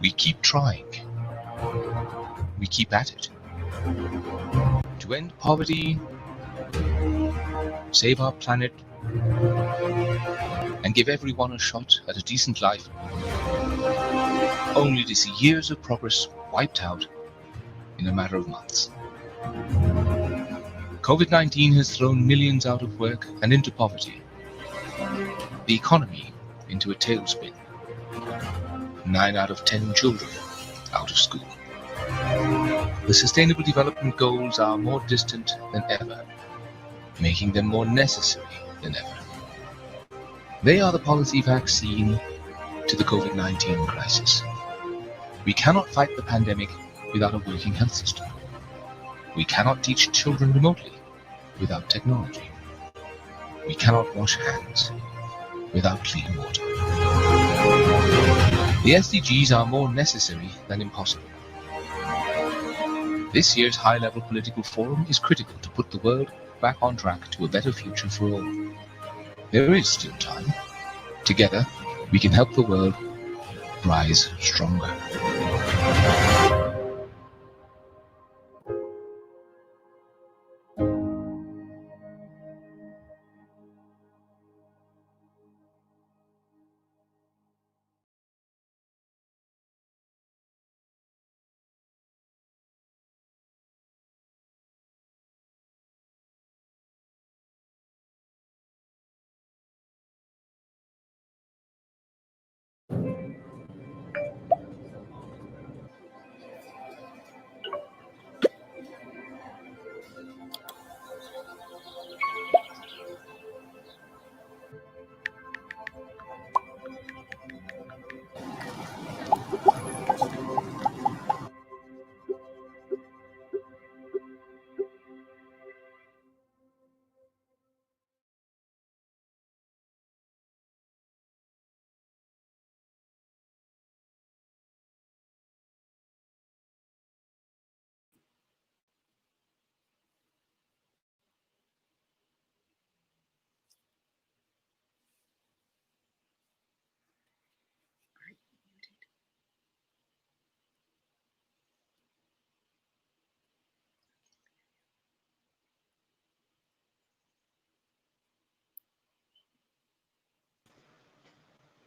We keep trying. We keep at it. To end poverty, save our planet, and give everyone a shot at a decent life, only to see years of progress wiped out in a matter of months. COVID-19 has thrown millions out of work and into poverty, the economy into a tailspin, 9 out of 10 children out of school. The Sustainable Development Goals are more distant than ever, making them more necessary than ever. They are the policy vaccine to the COVID-19 crisis. We cannot fight the pandemic without a working health system. We cannot teach children remotely without technology. We cannot wash hands without clean water. The SDGs are more necessary than impossible. This year's high-level political forum is critical to put the world back on track to a better future for all. There is still time. Together, we can help the world rise stronger.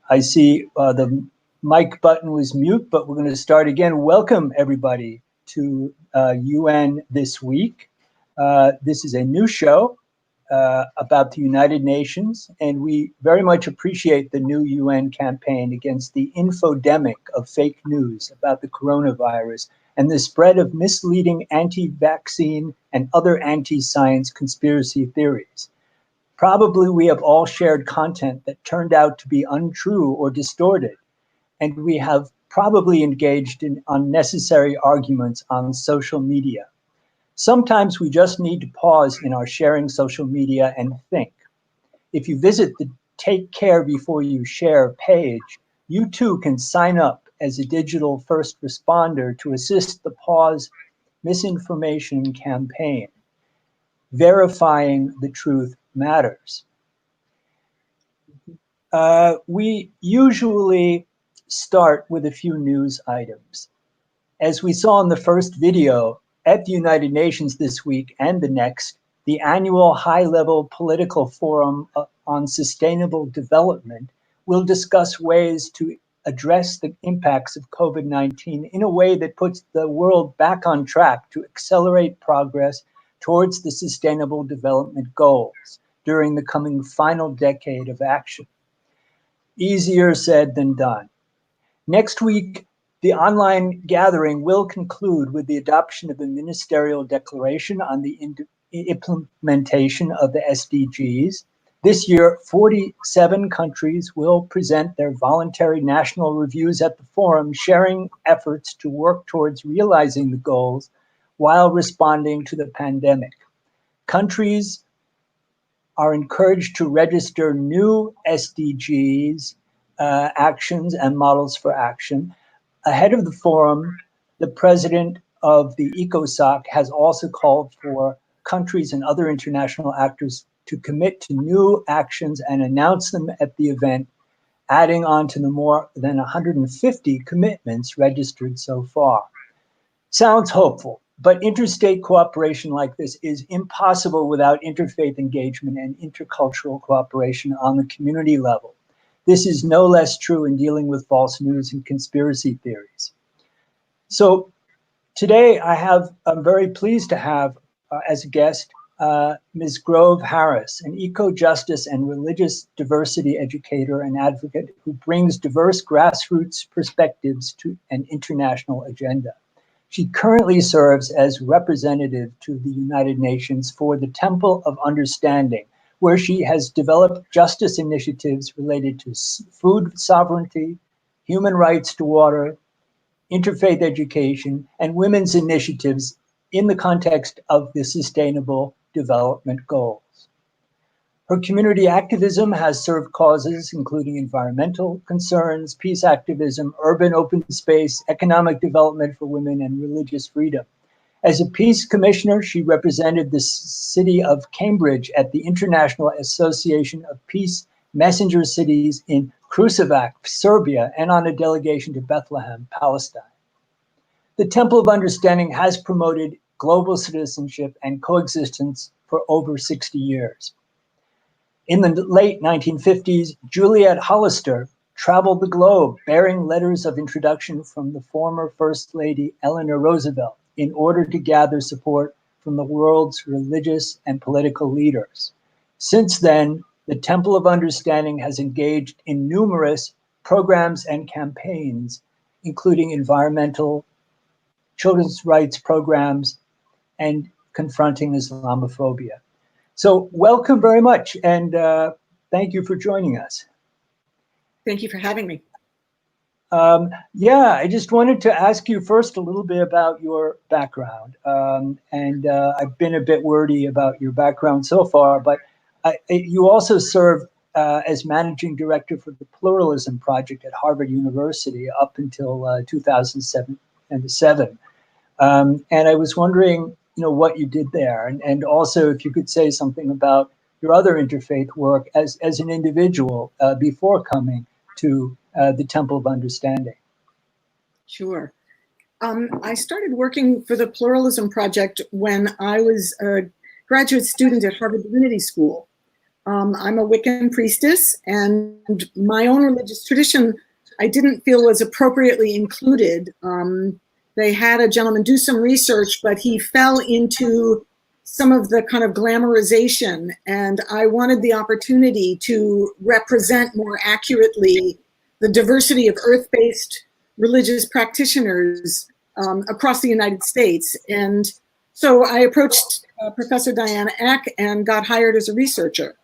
I see the mic button was mute, but we're going to start again. Welcome, everybody, to UN This Week. This is a new show about the United Nations, and we very much appreciate the new UN campaign against the infodemic of fake news about the coronavirus and the spread of misleading anti-vaccine and other anti-science conspiracy theories. Probably we have all shared content that turned out to be untrue or distorted, and we have probably engaged in unnecessary arguments on social media. Sometimes we just need to pause in our sharing social media and think. If you visit the Take Care Before You Share page, you too can sign up as a digital first responder to assist the Pause Misinformation campaign. Verifying the truth matters. We usually start with a few news items. As we saw in the first video, at the United Nations this week and the next, the annual high-level political forum on sustainable development will discuss ways to address the impacts of COVID-19 in a way that puts the world back on track to accelerate progress towards the Sustainable Development Goals during the coming final decade of action. Easier said than done. Next week, the online gathering will conclude with the adoption of a ministerial declaration on the implementation of the SDGs. This year, 47 countries will present their voluntary national reviews at the forum, sharing efforts to work towards realizing the goals while responding to the pandemic. Countries are encouraged to register new SDGs actions and models for action. Ahead of the forum, the president of the ECOSOC has also called for countries and other international actors to commit to new actions and announce them at the event adding on to the more than 150 commitments registered so far. Sounds hopeful, but interstate cooperation like this is impossible without interfaith engagement and intercultural cooperation on the community level. This is no less true in dealing with false news and conspiracy theories. So today I'm very pleased to have as a guest Ms. Grove Harris, an eco-justice and religious diversity educator and advocate who brings diverse grassroots perspectives to an international agenda. She currently serves as representative to the United Nations for the Temple of Understanding, where she has developed justice initiatives related to food sovereignty, human rights to water, interfaith education, and women's initiatives in the context of the Sustainable Development Goals. Her community activism has served causes including environmental concerns, peace activism, urban open space, economic development for women, and religious freedom. As a peace commissioner, she represented the city of Cambridge at the International Association of Peace Messenger Cities in Kruševac, Serbia, and on a delegation to Bethlehem, Palestine. The Temple of Understanding has promoted global citizenship and coexistence for over 60 years. In the late 1950s, Juliet Hollister traveled the globe bearing letters of introduction from the former First Lady Eleanor Roosevelt in order to gather support from the world's religious and political leaders. Since then, the Temple of Understanding has engaged in numerous programs and campaigns, including environmental, children's rights programs, and confronting Islamophobia. So welcome very much, and thank you for joining us. Thank you for having me. Yeah, I just wanted to ask you first a little bit about your background. I've been a bit wordy about your background so far, but you also serve as managing director for the Pluralism Project at Harvard University up until 2007. And I was wondering, what you did there, and also if you could say something about your other interfaith work as an individual before coming to the Temple of Understanding. Sure. I started working for the Pluralism Project when I was a graduate student at Harvard Divinity School. I'm a Wiccan priestess, and my own religious tradition I didn't feel was appropriately included. They had a gentleman do some research, but he fell into some of the kind of glamorization, and I wanted the opportunity to represent more accurately the diversity of earth-based religious practitioners across the United States. And so I approached Professor Diana Eck and got hired as a researcher.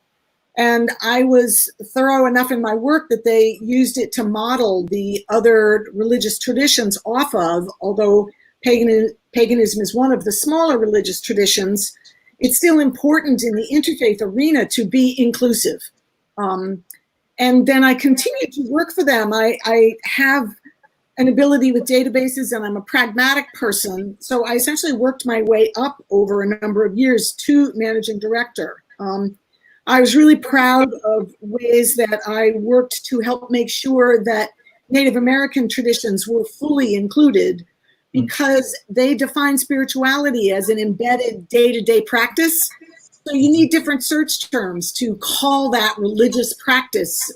And I was thorough enough in my work that they used it to model the other religious traditions off of, although paganism is one of the smaller religious traditions. It's still important in the interfaith arena to be inclusive. And then I continued to work for them. I have an ability with databases, and I'm a pragmatic person. So I essentially worked my way up over a number of years to managing director. I was really proud of ways that I worked to help make sure that Native American traditions were fully included, because they define spirituality as an embedded day-to-day practice. So you need different search terms to call that religious practice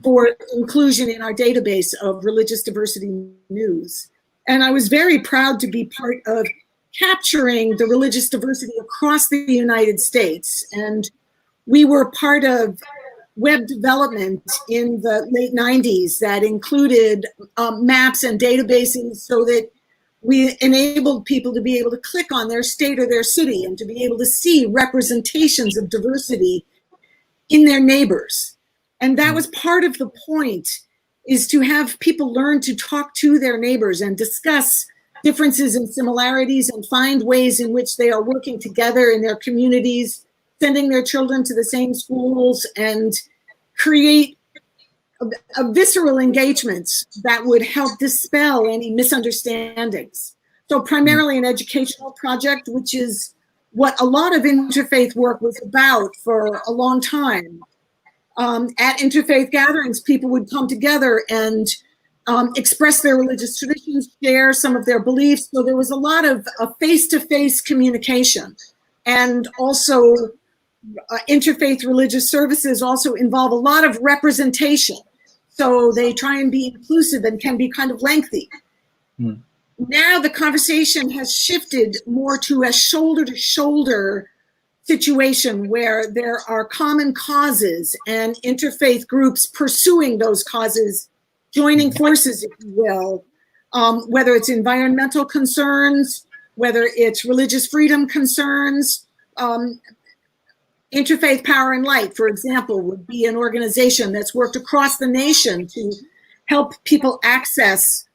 for inclusion in our database of religious diversity news. And I was very proud to be part of capturing the religious diversity across the United States. And we were part of web development in the late 90s that included maps and databases so that we enabled people to be able to click on their state or their city and to be able to see representations of diversity in their neighbors. And that was part of the point, is to have people learn to talk to their neighbors and discuss differences and similarities and find ways in which they are working together in their communities, sending their children to the same schools, and create a visceral engagements that would help dispel any misunderstandings. So primarily an educational project, which is what a lot of interfaith work was about for a long time. at interfaith gatherings, people would come together and express their religious traditions, share some of their beliefs. So there was a lot of face-to-face communication. And also interfaith religious services also involve a lot of representation. So they try and be inclusive and can be kind of lengthy. Now the conversation has shifted more to a shoulder-to-shoulder situation where there are common causes and interfaith groups pursuing those causes, joining forces, if you will, whether it's environmental concerns, whether it's religious freedom concerns. Interfaith Power and Light, for example, would be an organization that's worked across the nation to help people access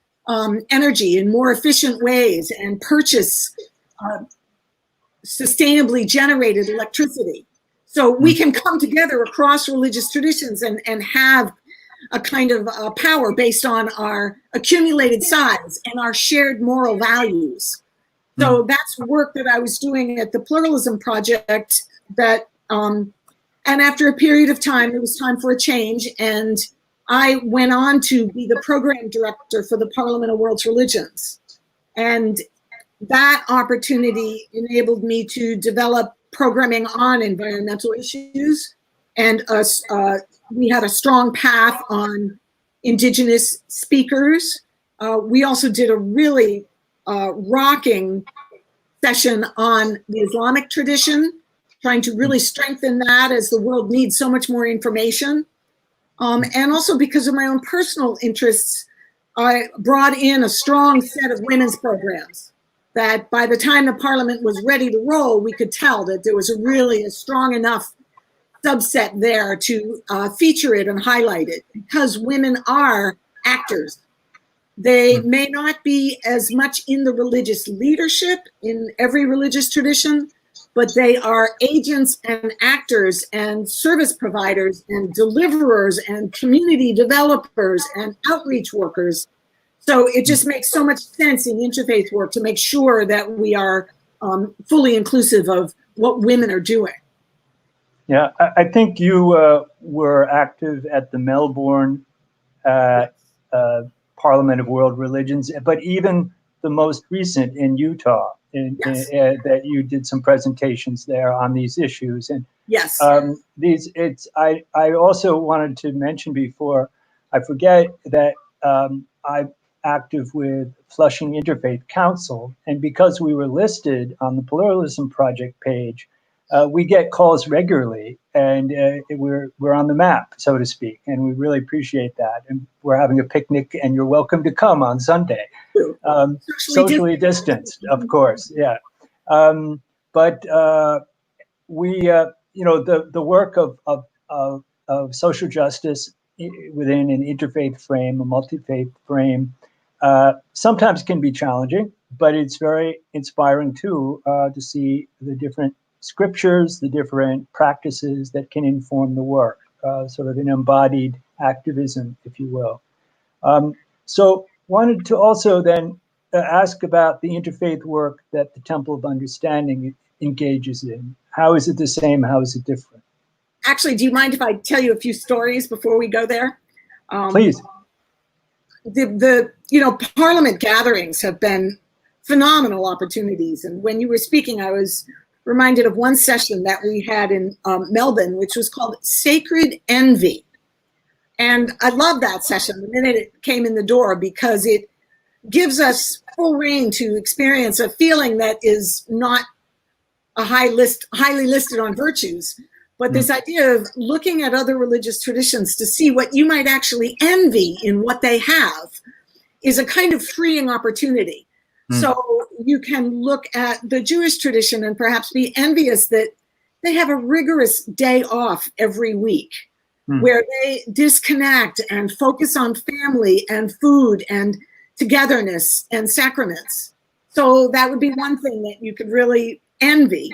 energy in more efficient ways and purchase sustainably generated electricity. So we can come together across religious traditions and have a kind of power based on our accumulated size and our shared moral values. So that's work that I was doing at the Pluralism Project that, and after a period of time, it was time for a change, and I went on to be the program director for the Parliament of World's Religions. And that opportunity enabled me to develop programming on environmental issues. And we had a strong path on Indigenous speakers. We also did a really rocking session on the Islamic tradition, trying to really strengthen that as the world needs so much more information. And also because of my own personal interests, I brought in a strong set of women's programs that by the time the Parliament was ready to roll, we could tell that there was a strong enough subset there to feature it and highlight it, because women are actors. They may not be as much in the religious leadership in every religious tradition, but they are agents and actors and service providers and deliverers and community developers and outreach workers. So it just makes so much sense in interfaith work to make sure that we are fully inclusive of what women are doing. Yeah, I think you were active at the Melbourne Parliament of World Religions, but even the most recent in Utah, that you did some presentations there on these issues. And yes, I also wanted to mention before I forget that I'm active with Flushing Interfaith Council, and because we were listed on the Pluralism Project page, we get calls regularly, and we're on the map, so to speak, and we really appreciate that. And we're having a picnic, and you're welcome to come on Sunday, socially distanced, of course. Yeah, but we, the work of social justice within an interfaith frame, a multi-faith frame, sometimes can be challenging, but it's very inspiring too to see the different scriptures, the different practices that can inform the work, sort of an embodied activism, if you will. So wanted to also then ask about the interfaith work that the Temple of Understanding engages in. How is it the same? How is it different? Actually, do you mind if I tell you a few stories before we go there? Please. The Parliament gatherings have been phenomenal opportunities. And when you were speaking, I was reminded of one session that we had in Melbourne, which was called Sacred Envy. And I love that session the minute it came in the door, because it gives us full reign to experience a feeling that is not a highly listed on virtues, but this idea of looking at other religious traditions to see what you might actually envy in what they have is a kind of freeing opportunity. So you can look at the Jewish tradition and perhaps be envious that they have a rigorous day off every week where they disconnect and focus on family and food and togetherness and sacraments. So that would be one thing that you could really envy.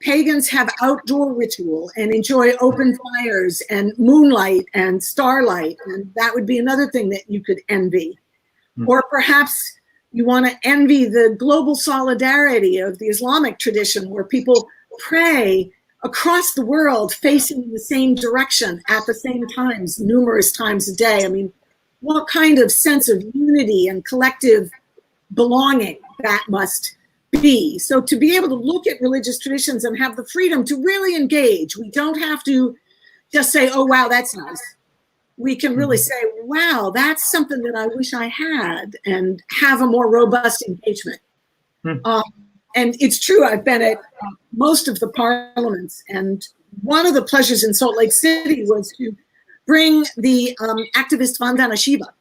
Pagans have outdoor ritual and enjoy open fires and moonlight and starlight, and that would be another thing that you could envy. Or perhaps you want to envy the global solidarity of the Islamic tradition, where people pray across the world facing in the same direction at the same times, numerous times a day. I mean, what kind of sense of unity and collective belonging that must be. So to be able to look at religious traditions and have the freedom to really engage, we don't have to just say, oh, wow, that's nice. We can really say, wow, that's something that I wish I had, and have a more robust engagement. And it's true, I've been at most of the parliaments, and one of the pleasures in Salt Lake City was to bring the activist Vandana Shiva.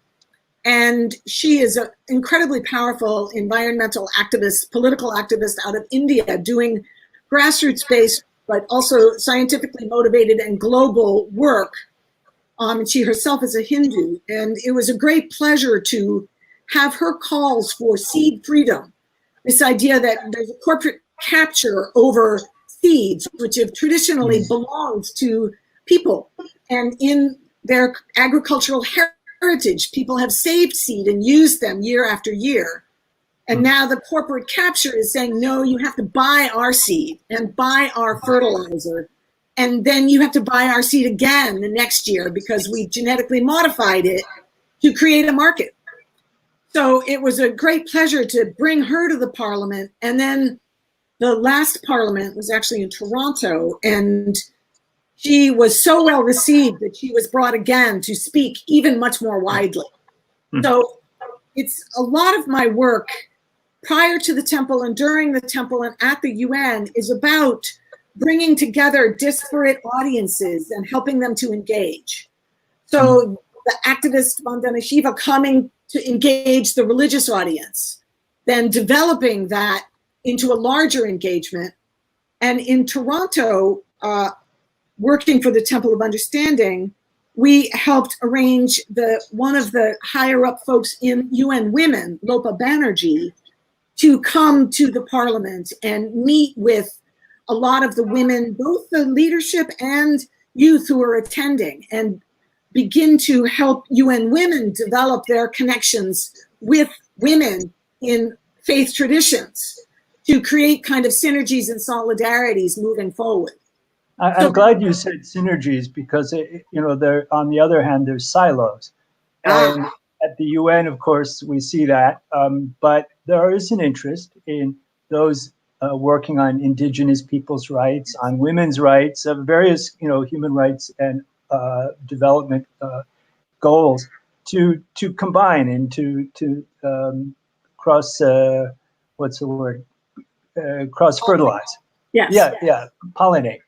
And she is an incredibly powerful environmental activist, political activist out of India, doing grassroots-based, but also scientifically motivated and global work. And she herself is a Hindu. And it was a great pleasure to have her calls for seed freedom. This idea that there's a corporate capture over seeds, which have traditionally belonged to people. And in their agricultural heritage, people have saved seed and used them year after year. And now the corporate capture is saying, no, you have to buy our seed and buy our fertilizer. And then you have to buy our seed again the next year because we genetically modified it to create a market. So it was a great pleasure to bring her to the parliament. And then the last parliament was actually in Toronto, and she was so well received that she was brought again to speak even much more widely. So it's a lot of my work prior to the temple and during the temple and at the UN is about bringing together disparate audiences and helping them to engage. So the activist Vandana Shiva coming to engage the religious audience, then developing that into a larger engagement. And in Toronto, working for the Temple of Understanding, we helped arrange one of the higher up folks in UN Women, Lopa Banerjee, to come to the parliament and meet with a lot of the women, both the leadership and youth who are attending, and begin to help UN Women develop their connections with women in faith traditions to create kind of synergies and solidarities moving forward. I'm glad you said synergies because, there, on the other hand, there's silos. And at the UN, of course, we see that. But there is an interest in those working on indigenous people's rights, on women's rights, various, human rights and development goals to combine and to cross, cross fertilize. Yes. Yeah, pollinate.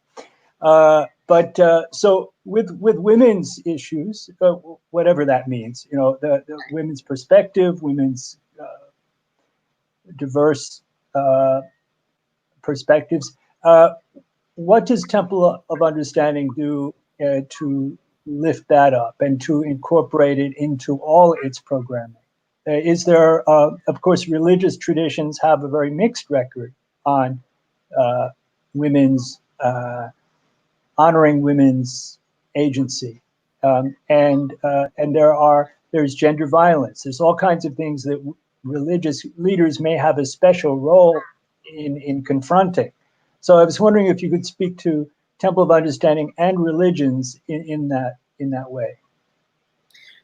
So with women's issues, whatever that means, the women's perspective, women's diverse perspectives. What does Temple of Understanding do to lift that up and to incorporate it into all its programming? Is there, of course, religious traditions have a very mixed record on women's honoring women's agency, and there's gender violence. There's all kinds of things that religious leaders may have a special role in confronting. So I was wondering if you could speak to Temple of Understanding and religions in that way.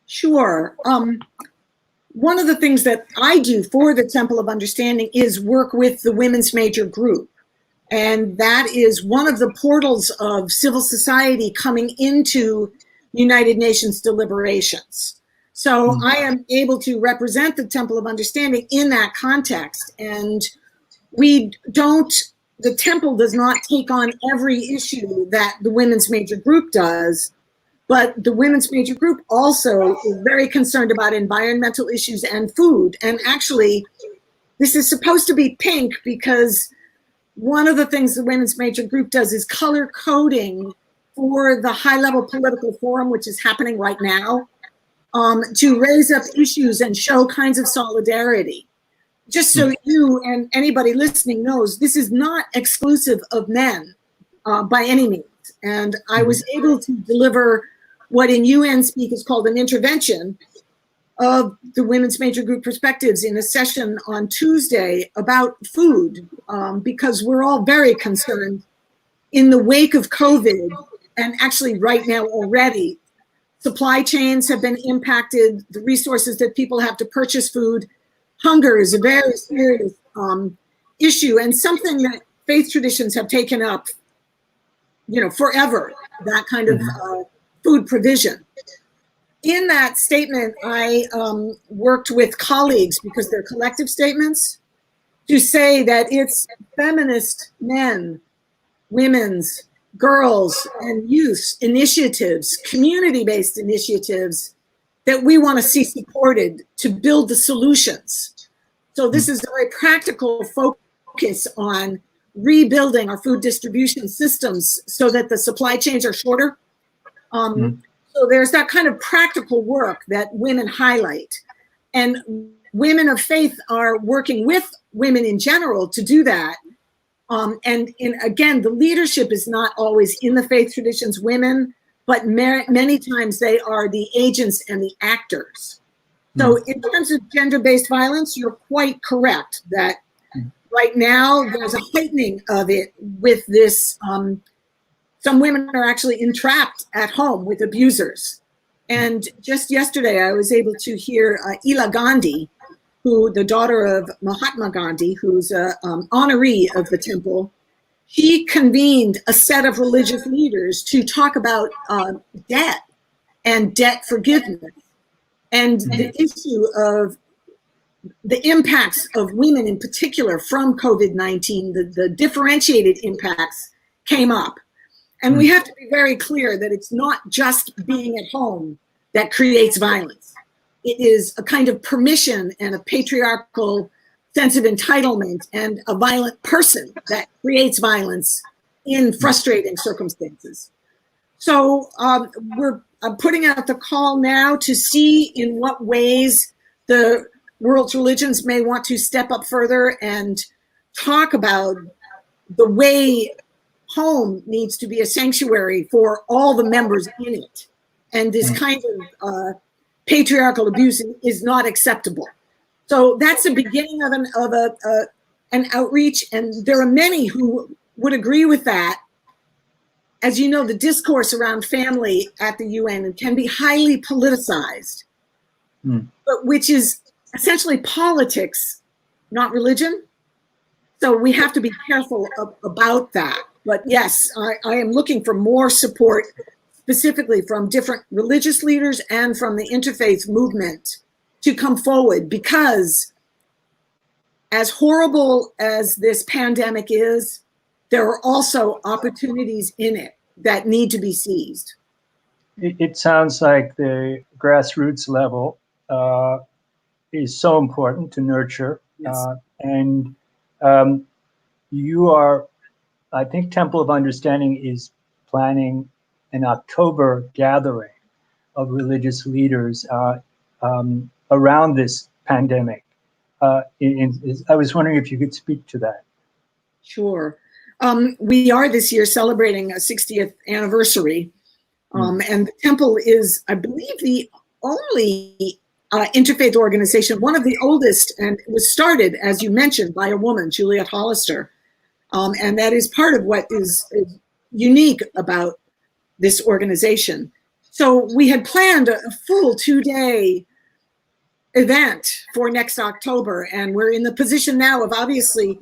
Sure. One of the things that I do for the Temple of Understanding is work with the Women's Major Group. And that is one of the portals of civil society coming into United Nations deliberations. So I am able to represent the Temple of Understanding in that context. And the Temple does not take on every issue that the Women's Major Group does, but the Women's Major Group also is very concerned about environmental issues and food. And actually, this is supposed to be pink because one of the things the Women's Major Group does is color coding for the high-level political forum, which is happening right now, to raise up issues and show kinds of solidarity. Just so you and anybody listening knows, this is not exclusive of men by any means. And I was able to deliver what in UN speak is called an intervention of the Women's Major Group perspectives in a session on Tuesday about food, because we're all very concerned in the wake of COVID, and actually right now already, supply chains have been impacted, the resources that people have to purchase food. Hunger is a very serious issue, and something that faith traditions have taken up, forever, that kind of food provision. In that statement, I worked with colleagues, because they're collective statements, to say that it's feminist men, women's, girls, and youth initiatives, community-based initiatives, that we want to see supported to build the solutions. So this is a very practical focus on rebuilding our food distribution systems so that the supply chains are shorter. So there's that kind of practical work that women highlight. And women of faith are working with women in general to do that. Again, the leadership is not always in the faith traditions women, but many times they are the agents and the actors. So in terms of gender-based violence, you're quite correct that right now there's a heightening of it with this. Some women are actually entrapped at home with abusers. And just yesterday, I was able to hear Ila Gandhi, the daughter of Mahatma Gandhi, who's an honoree of the temple. She convened a set of religious leaders to talk about debt and debt forgiveness, and the issue of the impacts of women in particular from COVID-19, the differentiated impacts came up. And we have to be very clear that it's not just being at home that creates violence. It is a kind of permission and a patriarchal sense of entitlement and a violent person that creates violence in frustrating circumstances. So we're putting out the call now to see in what ways the world's religions may want to step up further and talk about the way home needs to be a sanctuary for all the members in it. And this kind of patriarchal abuse is not acceptable. So that's the beginning of an outreach, and there are many who would agree with that. As you know, the discourse around family at the UN can be highly politicized, but which is essentially politics, not religion. So we have to be careful about that. But yes, I am looking for more support, specifically from different religious leaders and from the interfaith movement, to come forward, because as horrible as this pandemic is, there are also opportunities in it that need to be seized. It sounds like the grassroots level is so important to nurture. Yes. And you are, I think Temple of Understanding is planning an October gathering of religious leaders around this pandemic. I was wondering if you could speak to that. Sure. We are this year celebrating a 60th anniversary. And the Temple is, I believe, the only interfaith organization, one of the oldest, and it was started, as you mentioned, by a woman, Juliet Hollister. And that is part of what is unique about this organization. So we had planned a full 2-day event for next October, and we're in the position now of obviously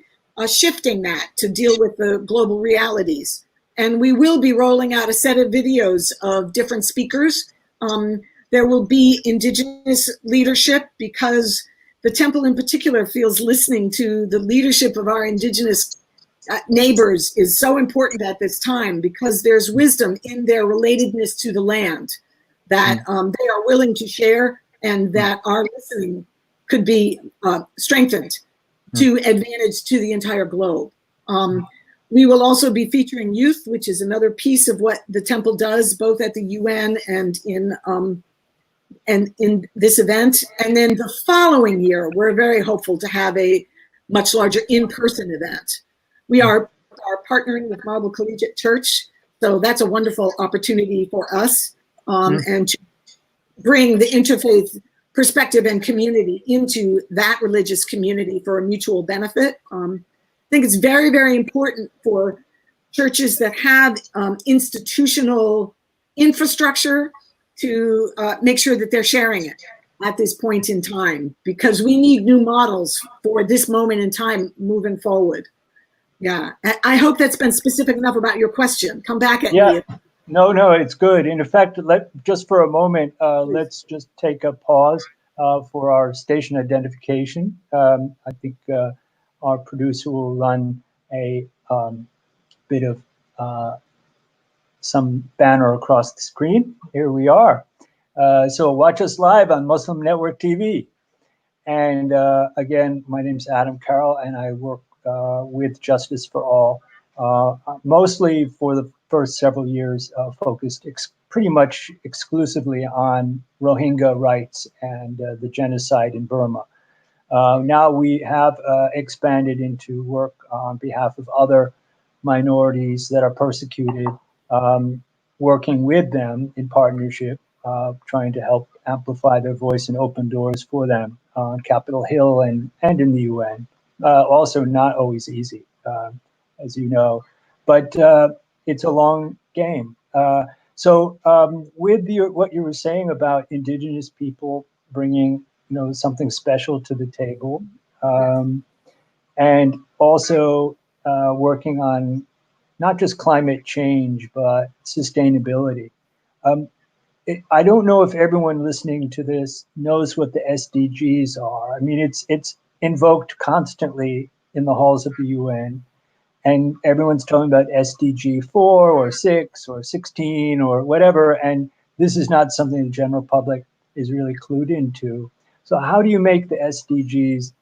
shifting that to deal with the global realities. And we will be rolling out a set of videos of different speakers. There will be Indigenous leadership, because the Temple in particular feels listening to the leadership of our Indigenous neighbors is so important at this time, because there's wisdom in their relatedness to the land that they are willing to share, and that our listening could be strengthened to advantage to the entire globe. We will also be featuring youth, which is another piece of what the Temple does, both at the UN and in this event. And then the following year, we're very hopeful to have a much larger in-person event. We are partnering with Marble Collegiate Church, so that's a wonderful opportunity for us, and to bring the interfaith perspective and community into that religious community for a mutual benefit. I think it's very, very important for churches that have institutional infrastructure to make sure that they're sharing it at this point in time, because we need new models for this moment in time moving forward. Yeah, I hope that's been specific enough about your question. Come back at me. No, it's good. In fact, just for a moment, let's just take a pause for our station identification. I think our producer will run a bit of some banner across the screen. Here we are. So watch us live on Muslim Network TV. And again, my name is Adem Carroll, and I work with Justice for All, mostly for the first several years, focused pretty much exclusively on Rohingya rights and the genocide in Burma. Now we have expanded into work on behalf of other minorities that are persecuted, working with them in partnership, trying to help amplify their voice and open doors for them on Capitol Hill and in the UN. Also not always easy, as you know, but it's a long game. So with what you were saying about Indigenous people bringing something special to the table, and also working on not just climate change, but sustainability. I don't know if everyone listening to this knows what the SDGs are. I mean, it's invoked constantly in the halls of the UN, and everyone's talking about SDG 4 or 6 or 16 or whatever, and this is not something the general public is really clued into. So how do you make the SDGs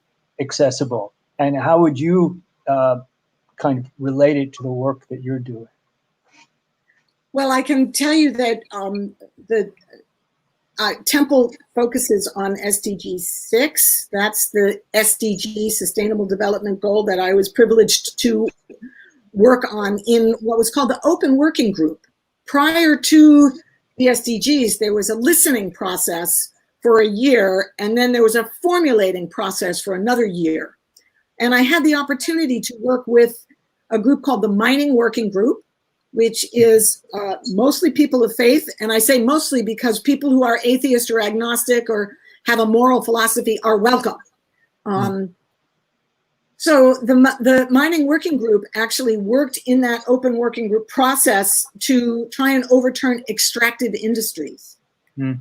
accessible, and how would you kind of relate it to the work that you're doing? Well, I can tell you that the Temple focuses on SDG 6. That's the SDG, Sustainable Development Goal, that I was privileged to work on in what was called the Open Working Group. Prior to the SDGs, there was a listening process for a year, and then there was a formulating process for another year. And I had the opportunity to work with a group called the Mining Working Group, which is mostly people of faith. And I say mostly because people who are atheist or agnostic or have a moral philosophy are welcome. So the Mining Working Group actually worked in that Open Working Group process to try and overturn extractive industries, and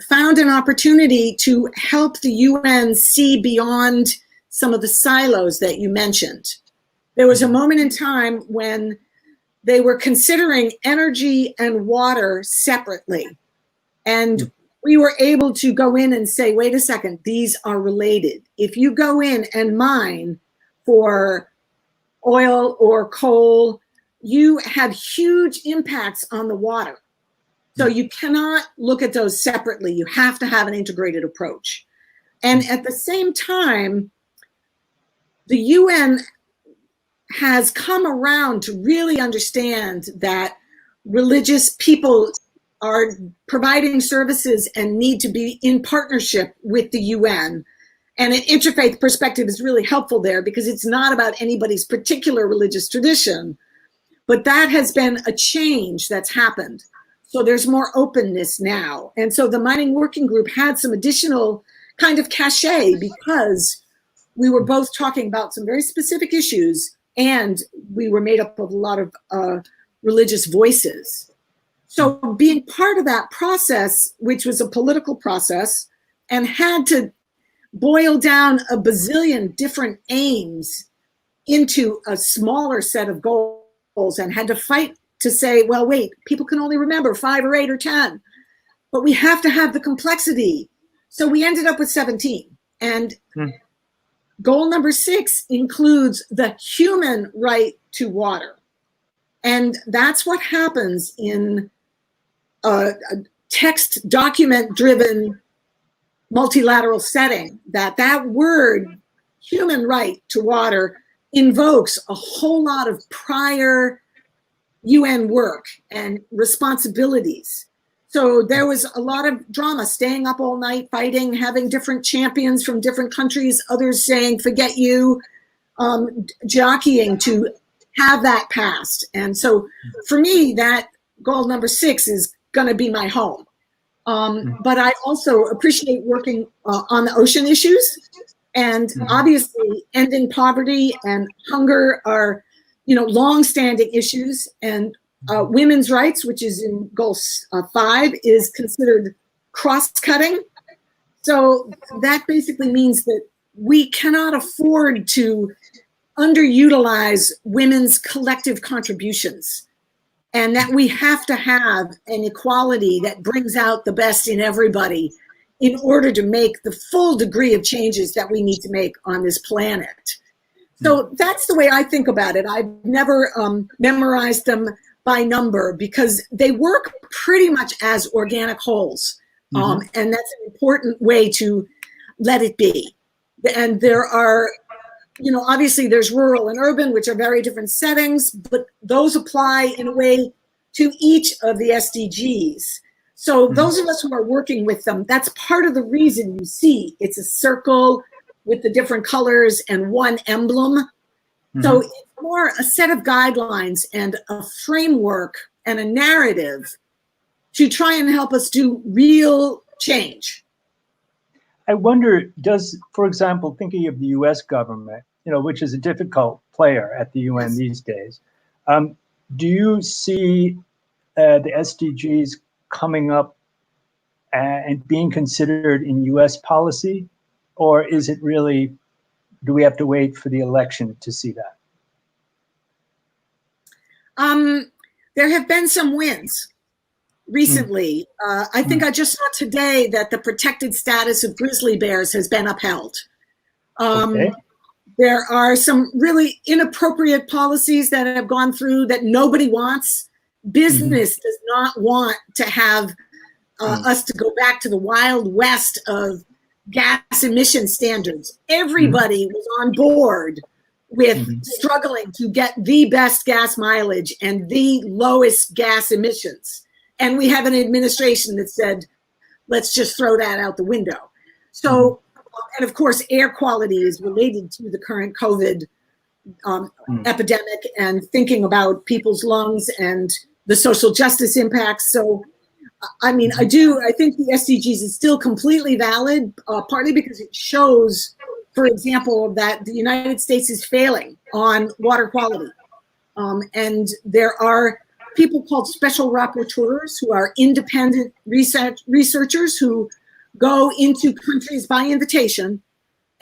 found an opportunity to help the UN see beyond some of the silos that you mentioned. There was a moment in time when they were considering energy and water separately. And we were able to go in and say, wait a second, these are related. If you go in and mine for oil or coal, you have huge impacts on the water. So you cannot look at those separately. You have to have an integrated approach. And at the same time, the UN has come around to really understand that religious people are providing services and need to be in partnership with the UN. And an interfaith perspective is really helpful there because it's not about anybody's particular religious tradition, but that has been a change that's happened. So there's more openness now. And so the Mining Working Group had some additional kind of cachet because we were both talking about some very specific issues, and we were made up of a lot of religious voices. So being part of that process, which was a political process, and had to boil down a bazillion different aims into a smaller set of goals, and had to fight to say, well, wait, people can only remember 5 or 8 or 10, but we have to have the complexity. So we ended up with 17. And goal number 6 includes the human right to water. And that's what happens in a text document-driven multilateral setting, that word human right to water invokes a whole lot of prior UN work and responsibilities. So there was a lot of drama, staying up all night, fighting, having different champions from different countries, others saying, forget you, jockeying to have that passed. And so for me, that goal number 6 is going to be my home. But I also appreciate working on the ocean issues. And obviously, ending poverty and hunger are, long-standing issues. And women's rights, which is in goal 5, is considered cross-cutting. So that basically means that we cannot afford to underutilize women's collective contributions, and that we have to have an equality that brings out the best in everybody in order to make the full degree of changes that we need to make on this planet. So that's the way I think about it. I've never memorized them by number because they work pretty much as organic wholes. And that's an important way to let it be. And there are, obviously there's rural and urban, which are very different settings, but those apply in a way to each of the SDGs. So those of us who are working with them, that's part of the reason you see it's a circle with the different colors and one emblem. So it's more a set of guidelines and a framework and a narrative to try and help us do real change. I wonder, for example, thinking of the US government, which is a difficult player at the UN these days, do you see the SDGs coming up and being considered in US policy? Or is it really, do we have to wait for the election to see that? There have been some wins recently. I think I just saw today that the protected status of grizzly bears has been upheld. There are some really inappropriate policies that have gone through that nobody wants. Business does not want to have us to go back to the Wild West of gas emission standards. Everybody was on board with struggling to get the best gas mileage and the lowest gas emissions. And we have an administration that said, let's just throw that out the window. So, and of course, air quality is related to the current COVID epidemic and thinking about people's lungs and the social justice impacts. So, I mean, I think the SDGs is still completely valid, partly because it shows, for example, that the United States is failing on water quality. And there are people called special rapporteurs who are independent researchers who go into countries by invitation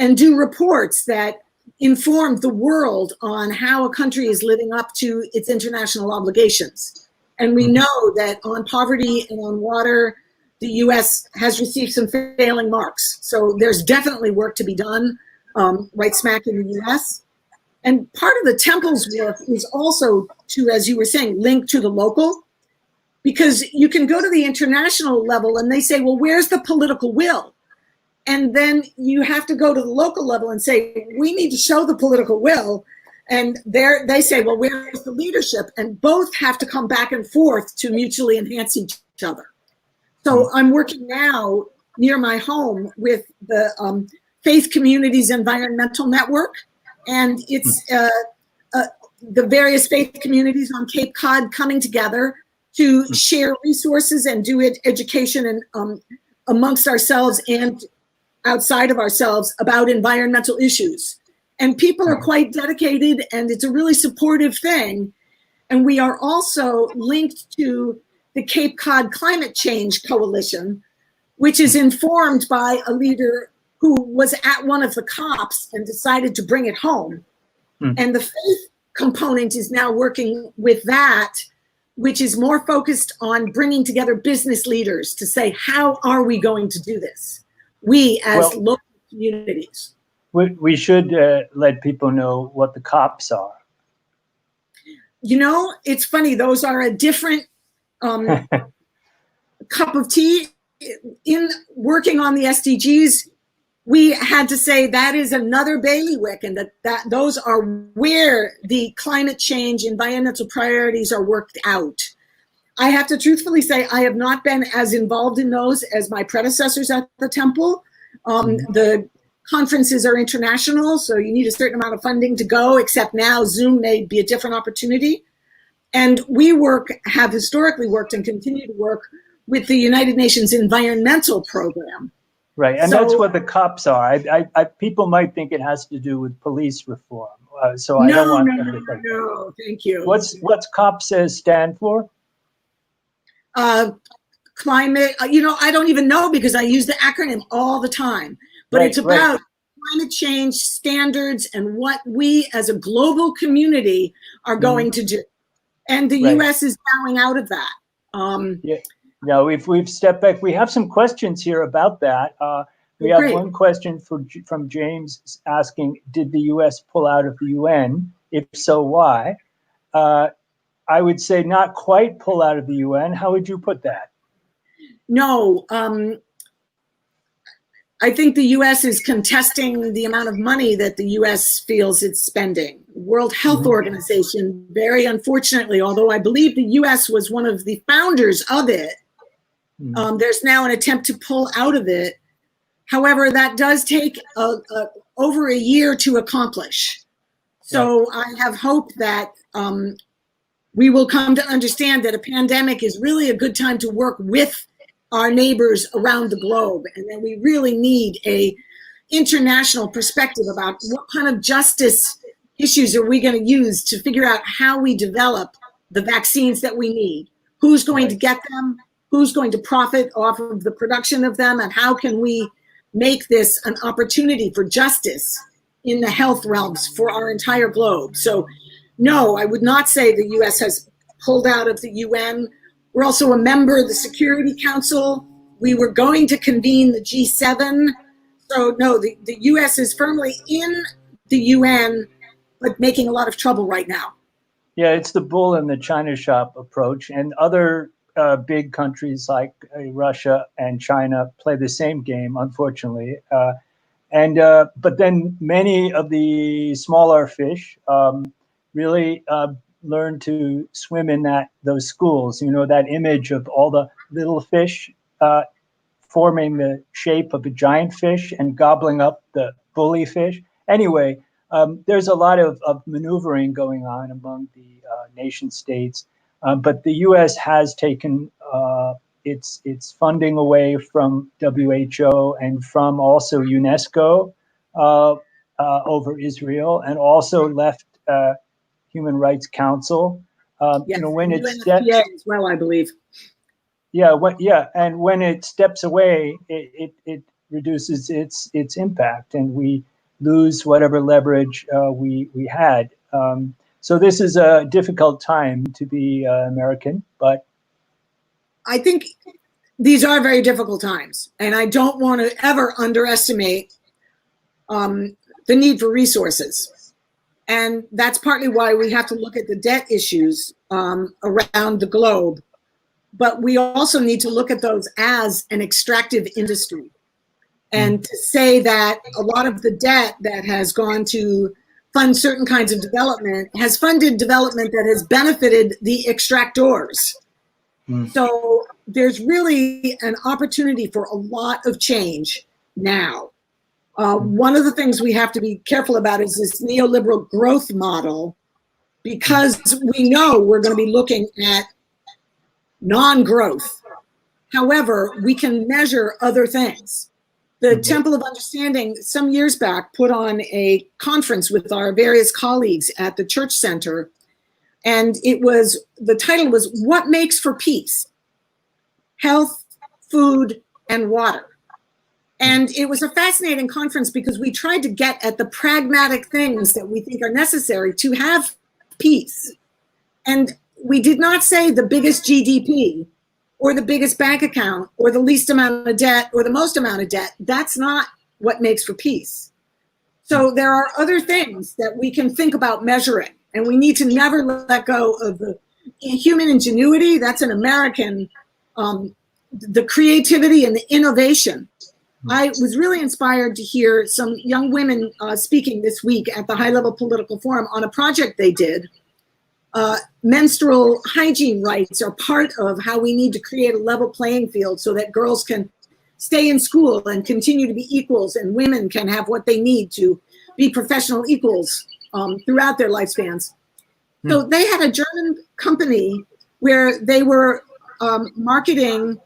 and do reports that inform the world on how a country is living up to its international obligations. And we know that on poverty and on water, the US has received some failing marks. So there's definitely work to be done right smack in the US. And part of the temple's work is also to, as you were saying, link to the local, because you can go to the international level and they say, well, where's the political will? And then you have to go to the local level and say, we need to show the political will. And they say, well, where's the leadership? And both have to come back and forth to mutually enhance each other. So I'm working now near my home with the Faith Communities Environmental Network. And it's the various faith communities on Cape Cod coming together to share resources and do education and amongst ourselves and outside of ourselves about environmental issues. And people are quite dedicated, and it's a really supportive thing. And we are also linked to the Cape Cod Climate Change Coalition, which is informed by a leader who was at one of the COPs and decided to bring it home. And the faith component is now working with that, which is more focused on bringing together business leaders to say, how are we going to do this? We as local communities. We should let people know what the COPs are. You know, it's funny. Those are a different cup of tea. In working on the SDGs, we had to say that is another bailiwick, and that those are where the climate change environmental priorities are worked out. I have to truthfully say I have not been as involved in those as my predecessors at the temple. The conferences are international, so you need a certain amount of funding to go, except now Zoom may be a different opportunity. And we have historically worked and continue to work with the United Nations Environmental Program. Right, and that's what the COPs are. People might think it has to do with police reform, so I don't want them to think. No, thank you. What's COPs stand for? Climate, I don't even know because I use the acronym all the time, but it's about climate change standards and what we as a global community are going to do. And the US is bowing out of that. Yeah, we've stepped back. We have some questions here about that. We have one question from James asking, did the US pull out of the UN? If so, why? I would say not quite pull out of the UN. How would you put that? No, I think the US is contesting the amount of money that the US feels it's spending. World Health Organization, very unfortunately, although I believe the US was one of the founders of it, there's now an attempt to pull out of it. However, that does take over a year to accomplish. So I have hope that we will come to understand that a pandemic is really a good time to work with our neighbors around the globe, and that we really need a international perspective about what kind of justice issues are we going to use to figure out how we develop the vaccines that we need, who's going to get them, who's going to profit off of the production of them, and how can we make this an opportunity for justice in the health realms for our entire globe. So no, I would not say the US has pulled out of the UN. We're also a member of the Security Council. We were going to convene the G7. So no, the US is firmly in the UN, but making a lot of trouble right now. Yeah, it's the bull in the China shop approach, and other big countries like Russia and China play the same game, unfortunately. But then many of the smaller fish really learn to swim in those schools. You know, that image of all the little fish forming the shape of a giant fish and gobbling up the bully fish. Anyway, there's a lot of maneuvering going on among the nation states, but the U.S. has taken its funding away from WHO and from also UNESCO over Israel, and also left Human Rights Council. Yes, when it steps as well, I believe. And when it steps away, it reduces its impact, and we lose whatever leverage we had. So this is a difficult time to be American, but I think these are very difficult times, and I don't want to ever underestimate the need for resources. And that's partly why we have to look at the debt issues around the globe. But we also need to look at those as an extractive industry. And to say that a lot of the debt that has gone to fund certain kinds of development has funded development that has benefited the extractors. So there's really an opportunity for a lot of change now. One of the things we have to be careful about is this neoliberal growth model, because we know we're going to be looking at non-growth. However, we can measure other things. The Temple of Understanding some years back put on a conference with our various colleagues at the Church Center, and the title was What Makes for Peace? Health, Food, and Water. And it was a fascinating conference because we tried to get at the pragmatic things that we think are necessary to have peace. And we did not say the biggest GDP or the biggest bank account or the least amount of debt or the most amount of debt. That's not what makes for peace. So there are other things that we can think about measuring, and we need to never let go of the human ingenuity. That's an American, the creativity and the innovation. I was really inspired to hear some young women speaking this week at the High Level Political Forum on a project they did. Menstrual hygiene rights are part of how we need to create a level playing field so that girls can stay in school and continue to be equals, and women can have what they need to be professional equals throughout their lifespans. So they had a German company where they were marketing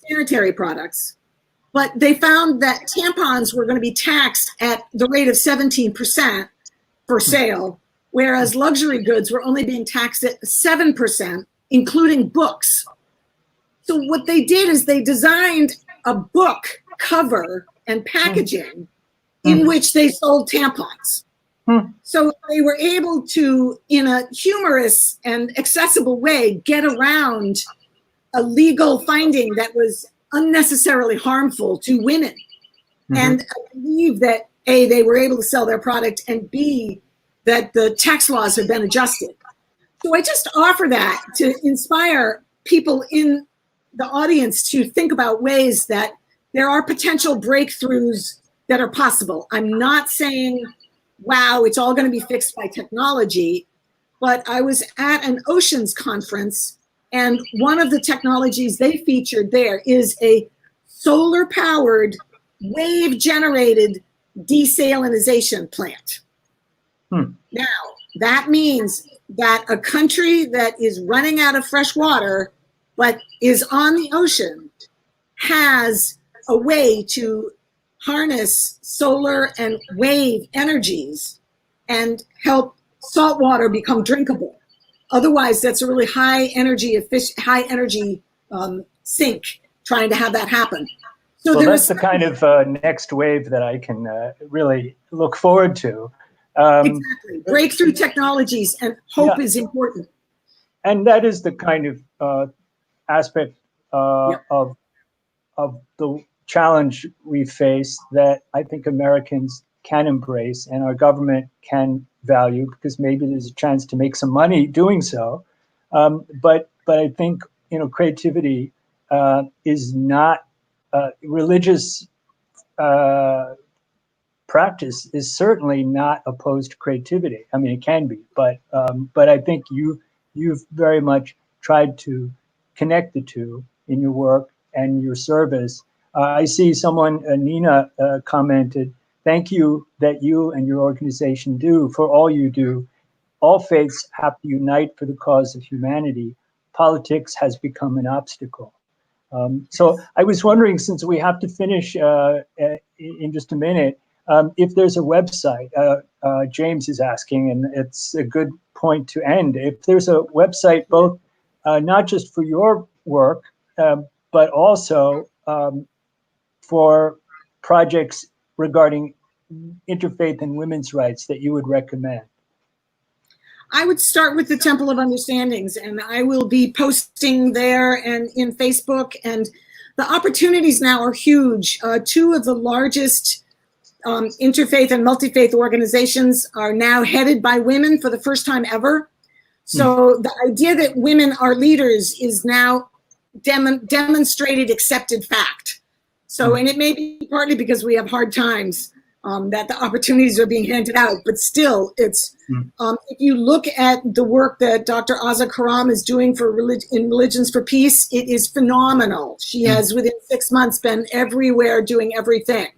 sanitary products, but they found that tampons were going to be taxed at the rate of 17% for sale, whereas luxury goods were only being taxed at 7%, including books. So what they did is they designed a book cover and packaging in which they sold tampons. So they were able to, in a humorous and accessible way, get around a legal finding that was unnecessarily harmful to women. And I believe that A, they were able to sell their product, and B, that the tax laws have been adjusted. So I just offer that to inspire people in the audience to think about ways that there are potential breakthroughs that are possible. I'm not saying, wow, it's all going to be fixed by technology, but I was at an oceans conference, and one of the technologies they featured there is a solar-powered, wave-generated desalinization plant. Now, that means that a country that is running out of fresh water but is on the ocean has a way to harness solar and wave energies and help salt water become drinkable. Otherwise, that's a really high energy sink trying to have that happen. So well, that's the kind of next wave that I can really look forward to. Exactly. Breakthrough technologies, and hope is important. And that is the kind of aspect of the challenge we face that I think Americans can embrace and our government can value, because maybe there's a chance to make some money doing so. But I think, creativity is not religious practice is certainly not opposed to creativity. I mean, it can be, but I think you've very much tried to connect the two in your work and your service. I see someone, Nina, commented, "Thank you that you and your organization do for all you do. All faiths have to unite for the cause of humanity. Politics has become an obstacle." So I was wondering, since we have to finish in just a minute, if there's a website. James is asking, and it's a good point to end. If there's a website, both not just for your work, but also for projects regarding interfaith and women's rights that you would recommend. I would start with the Temple of Understandings, and I will be posting there and in Facebook. And the opportunities now are huge. Two of the largest interfaith and multi-faith organizations are now headed by women for the first time ever. So the idea that women are leaders is now demonstrated, accepted fact. So, and it may be partly because we have hard times that the opportunities are being handed out, but still it's, if you look at the work that Dr. Aza Karam is doing for in Religions for Peace, it is phenomenal. She has within 6 months been everywhere doing everything.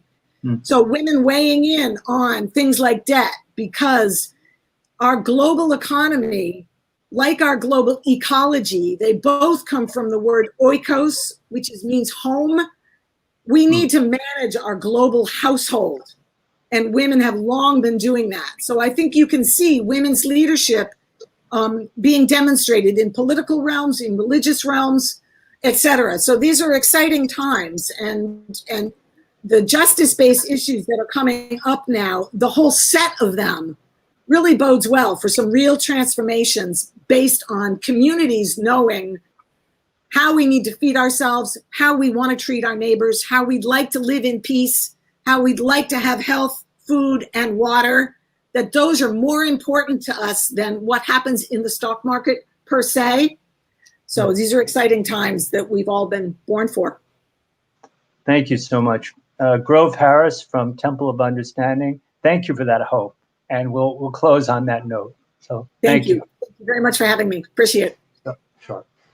So women weighing in on things like debt, because our global economy, like our global ecology, they both come from the word oikos, which means home. We need to manage our global household, and women have long been doing that. So I think you can see women's leadership being demonstrated in political realms, in religious realms, etc. So these are exciting times, and the justice-based issues that are coming up now, the whole set of them really bodes well for some real transformations based on communities knowing how we need to feed ourselves, how we want to treat our neighbors, how we'd like to live in peace, how we'd like to have health, food, and water, that those are more important to us than what happens in the stock market per se. So these are exciting times that we've all been born for. Thank you so much. Grove Harris from Temple of Understanding, thank you for that hope. And we'll close on that note. So thank you. Thank you very much for having me. Appreciate it. Sure.